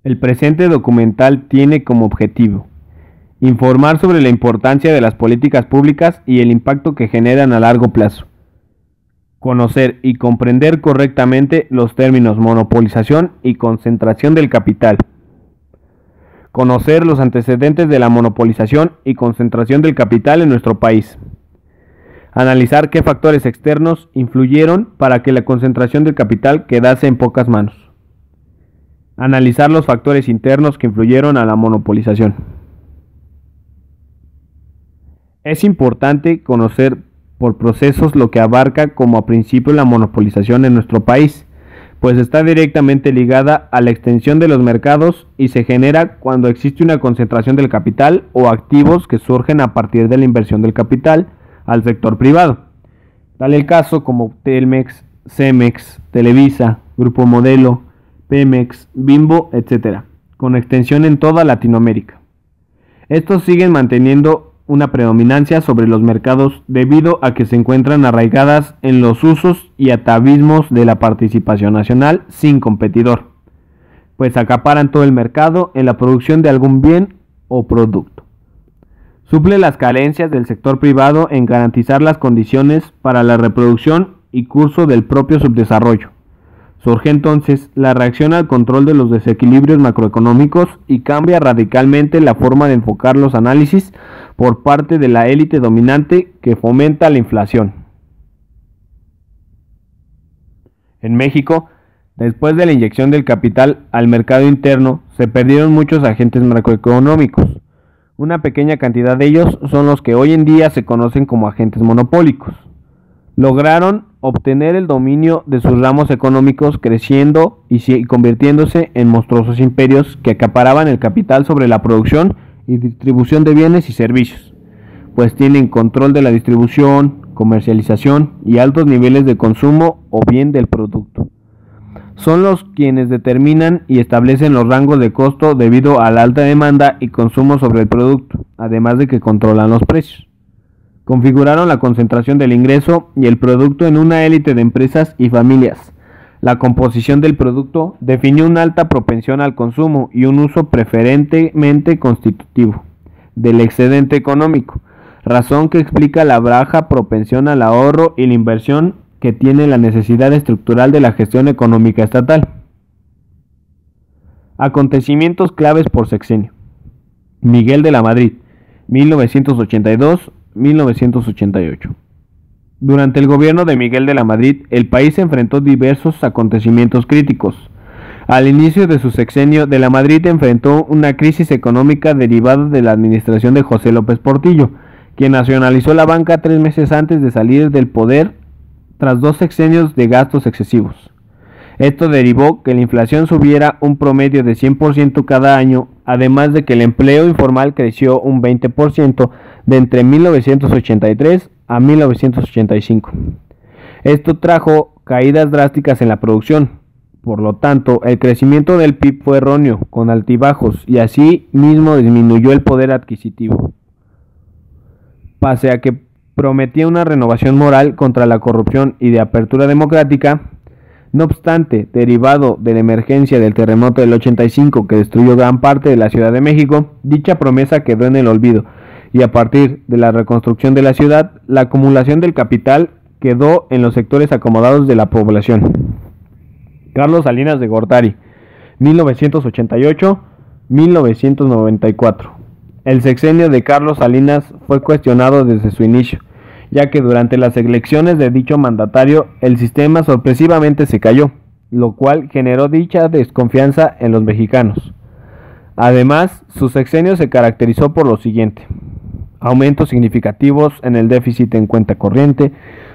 El presente documental tiene como objetivo informar sobre la importancia de las políticas públicas y el impacto que generan a largo plazo, conocer y comprender correctamente los términos monopolización y concentración del capital, conocer los antecedentes de la monopolización y concentración del capital en nuestro país, analizar qué factores externos influyeron para que la concentración del capital quedase en pocas manos, analizar los factores internos que influyeron a la monopolización. Es importante conocer por procesos lo que abarca como a principio la monopolización en nuestro país, pues está directamente ligada a la extensión de los mercados y se genera cuando existe una concentración del capital o activos que surgen a partir de la inversión del capital al sector privado. Tal el caso como Telmex, Cemex, Televisa, Grupo Modelo, Pemex, Bimbo, etc., con extensión en toda Latinoamérica. Estos siguen manteniendo una predominancia sobre los mercados debido a que se encuentran arraigadas en los usos y atavismos de la participación nacional sin competidor, pues acaparan todo el mercado en la producción de algún bien o producto. Suple las carencias del sector privado en garantizar las condiciones para la reproducción y curso del propio subdesarrollo. Surge entonces la reacción al control de los desequilibrios macroeconómicos y cambia radicalmente la forma de enfocar los análisis por parte de la élite dominante que fomenta la inflación. En México, después de la inyección del capital al mercado interno, se perdieron muchos agentes macroeconómicos. Una pequeña cantidad de ellos son los que hoy en día se conocen como agentes monopólicos. Lograron obtener el dominio de sus ramos económicos creciendo y convirtiéndose en monstruosos imperios que acaparaban el capital sobre la producción y distribución de bienes y servicios, pues tienen control de la distribución, comercialización y altos niveles de consumo o bien del producto. Son los quienes determinan y establecen los rangos de costo debido a la alta demanda y consumo sobre el producto, además de que controlan los precios. Configuraron la concentración del ingreso y el producto en una élite de empresas y familias. La composición del producto definió una alta propensión al consumo y un uso preferentemente constitutivo del excedente económico, razón que explica la baja propensión al ahorro y la inversión que tiene la necesidad estructural de la gestión económica estatal. Acontecimientos claves por sexenio. Miguel de la Madrid, 1982-1988. Durante el gobierno de Miguel de la Madrid, el país enfrentó diversos acontecimientos críticos. Al inicio de su sexenio, de la Madrid enfrentó una crisis económica derivada de la administración de José López Portillo, quien nacionalizó la banca 3 meses antes de salir del poder tras 2 sexenios de gastos excesivos. Esto derivó que la inflación subiera un promedio de 100% cada año, además de que el empleo informal creció un 20% de entre 1983 a 1985. Esto trajo caídas drásticas en la producción. Por lo tanto, el crecimiento del PIB fue erróneo, con altibajos, y así mismo disminuyó el poder adquisitivo. Pese a que prometía una renovación moral contra la corrupción y de apertura democrática, no obstante, derivado de la emergencia del terremoto del 85 que destruyó gran parte de la Ciudad de México, dicha promesa quedó en el olvido, y a partir de la reconstrucción de la ciudad, la acumulación del capital quedó en los sectores acomodados de la población. Carlos Salinas de Gortari, 1988-1994. El sexenio de Carlos Salinas fue cuestionado desde su inicio, ya que durante las elecciones de dicho mandatario el sistema sorpresivamente se cayó, lo cual generó dicha desconfianza en los mexicanos. Además, su sexenio se caracterizó por lo siguiente: aumentos significativos en el déficit en cuenta corriente,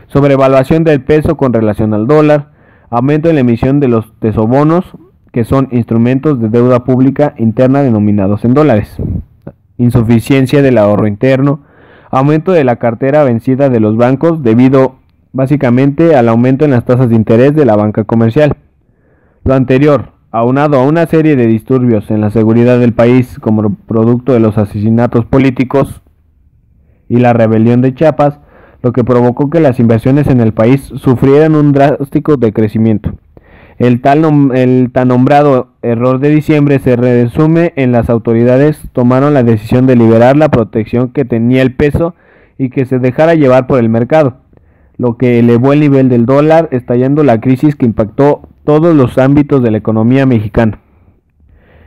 sobrevaluación del peso con relación al dólar, aumento en la emisión de los tesobonos, que son instrumentos de deuda pública interna denominados en dólares, insuficiencia del ahorro interno, aumento de la cartera vencida de los bancos debido básicamente al aumento en las tasas de interés de la banca comercial. Lo anterior, aunado a una serie de disturbios en la seguridad del país como producto de los asesinatos políticos y la rebelión de Chiapas, lo que provocó que las inversiones en el país sufrieran un drástico decrecimiento. El tan nombrado error de diciembre se resume en las autoridades tomaron la decisión de liberar la protección que tenía el peso y que se dejara llevar por el mercado, lo que elevó el nivel del dólar, estallando la crisis que impactó todos los ámbitos de la economía mexicana.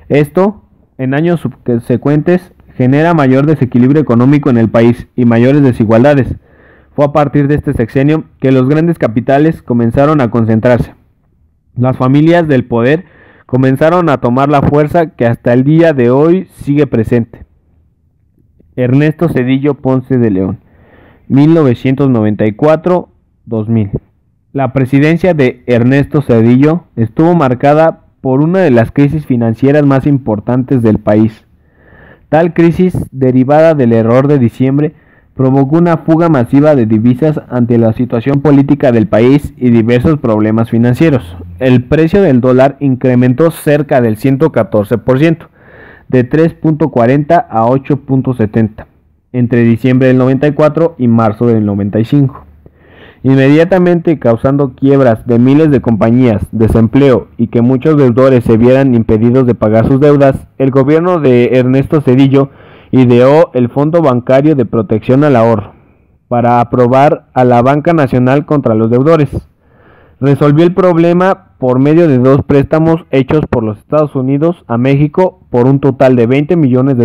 Esto, en años subsecuentes, genera mayor desequilibrio económico en el país y mayores desigualdades. Fue a partir de este sexenio que los grandes capitales comenzaron a concentrarse. Las familias del poder comenzaron a tomar la fuerza que hasta el día de hoy sigue presente. Ernesto Zedillo Ponce de León, 1994-2000. La presidencia de Ernesto Zedillo estuvo marcada por una de las crisis financieras más importantes del país. Tal crisis, derivada del error de diciembre, provocó una fuga masiva de divisas ante la situación política del país y diversos problemas financieros. El precio del dólar incrementó cerca del 114%, de 3.40 a 8.70, entre diciembre del 94 y marzo del 95. Inmediatamente causando quiebras de miles de compañías, desempleo y que muchos deudores se vieran impedidos de pagar sus deudas, el gobierno de Ernesto Zedillo ideó el Fondo Bancario de Protección al Ahorro para aprobar a la Banca Nacional contra los deudores. Resolvió el problema por medio de 2 préstamos hechos por los Estados Unidos a México por un total de $20 millones.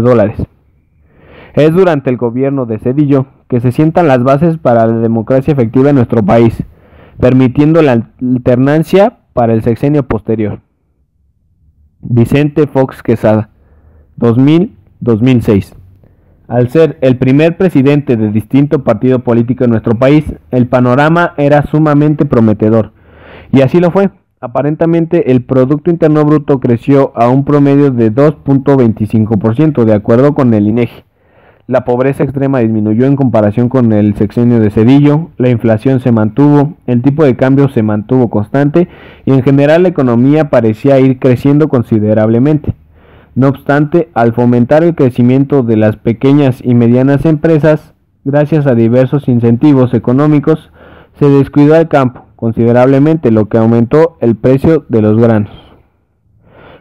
Es durante el gobierno de Zedillo que se sientan las bases para la democracia efectiva en nuestro país, permitiendo la alternancia para el sexenio posterior. Vicente Fox Quesada, 2000-2006. Al ser el primer presidente de distinto partido político en nuestro país, el panorama era sumamente prometedor, y así lo fue. Aparentemente el Producto Interno Bruto creció a un promedio de 2.25%, de acuerdo con el INEGI. La pobreza extrema disminuyó en comparación con el sexenio de Zedillo, la inflación se mantuvo, el tipo de cambio se mantuvo constante y en general la economía parecía ir creciendo considerablemente. No obstante, al fomentar el crecimiento de las pequeñas y medianas empresas, gracias a diversos incentivos económicos, se descuidó el campo considerablemente, lo que aumentó el precio de los granos.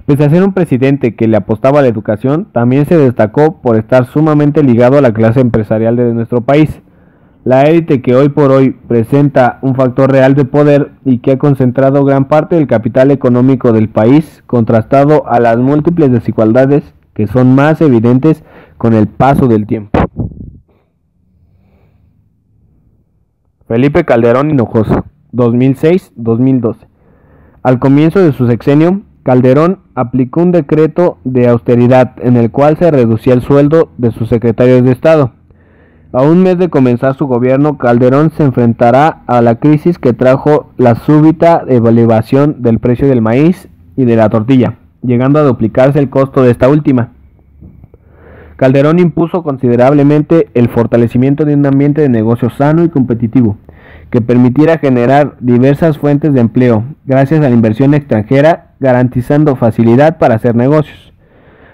Pese a ser un presidente que le apostaba a la educación, también se destacó por estar sumamente ligado a la clase empresarial de nuestro país, la élite que hoy por hoy presenta un factor real de poder y que ha concentrado gran parte del capital económico del país, contrastado a las múltiples desigualdades que son más evidentes con el paso del tiempo. Felipe Calderón Hinojosa, 2006-2012. Al comienzo de su sexenio, Calderón aplicó un decreto de austeridad en el cual se reducía el sueldo de sus secretarios de Estado. A un mes de comenzar su gobierno, Calderón se enfrentará a la crisis que trajo la súbita elevación del precio del maíz y de la tortilla, llegando a duplicarse el costo de esta última. Calderón impuso considerablemente el fortalecimiento de un ambiente de negocio sano y competitivo, que permitiera generar diversas fuentes de empleo, gracias a la inversión extranjera, garantizando facilidad para hacer negocios.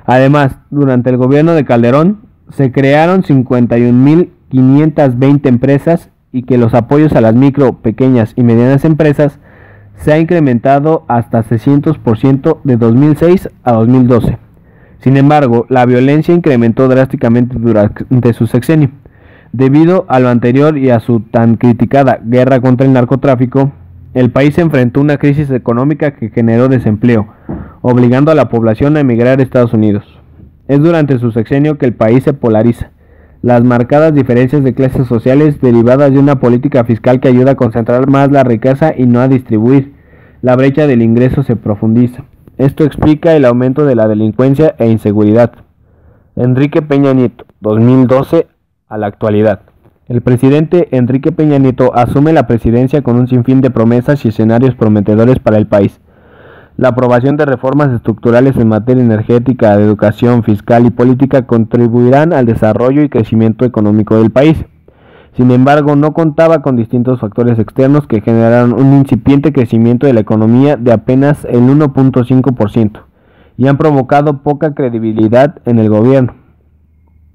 Además, durante el gobierno de Calderón, se crearon 51.520 empresas y que los apoyos a las micro, pequeñas y medianas empresas se ha incrementado hasta 600% de 2006 a 2012. Sin embargo, la violencia incrementó drásticamente durante su sexenio. Debido a lo anterior y a su tan criticada guerra contra el narcotráfico, el país se enfrentó a una crisis económica que generó desempleo, obligando a la población a emigrar a Estados Unidos. Es durante su sexenio que el país se polariza. Las marcadas diferencias de clases sociales derivadas de una política fiscal que ayuda a concentrar más la riqueza y no a distribuir. La brecha del ingreso se profundiza. Esto explica el aumento de la delincuencia e inseguridad. Enrique Peña Nieto, 2012 a la actualidad. El presidente Enrique Peña Nieto asume la presidencia con un sinfín de promesas y escenarios prometedores para el país. La aprobación de reformas estructurales en materia energética, de educación, fiscal y política contribuirán al desarrollo y crecimiento económico del país. Sin embargo, no contaba con distintos factores externos que generaron un incipiente crecimiento de la economía de apenas el 1.5% y han provocado poca credibilidad en el gobierno.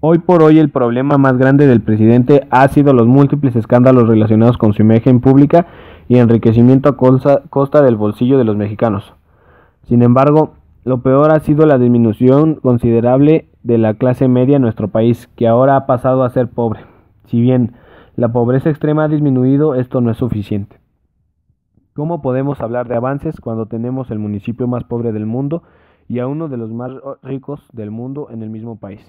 Hoy por hoy el problema más grande del presidente ha sido los múltiples escándalos relacionados con su imagen pública y enriquecimiento a costa del bolsillo de los mexicanos. Sin embargo, lo peor ha sido la disminución considerable de la clase media en nuestro país, que ahora ha pasado a ser pobre. Si bien la pobreza extrema ha disminuido, esto no es suficiente. ¿Cómo podemos hablar de avances cuando tenemos el municipio más pobre del mundo y a uno de los más ricos del mundo en el mismo país?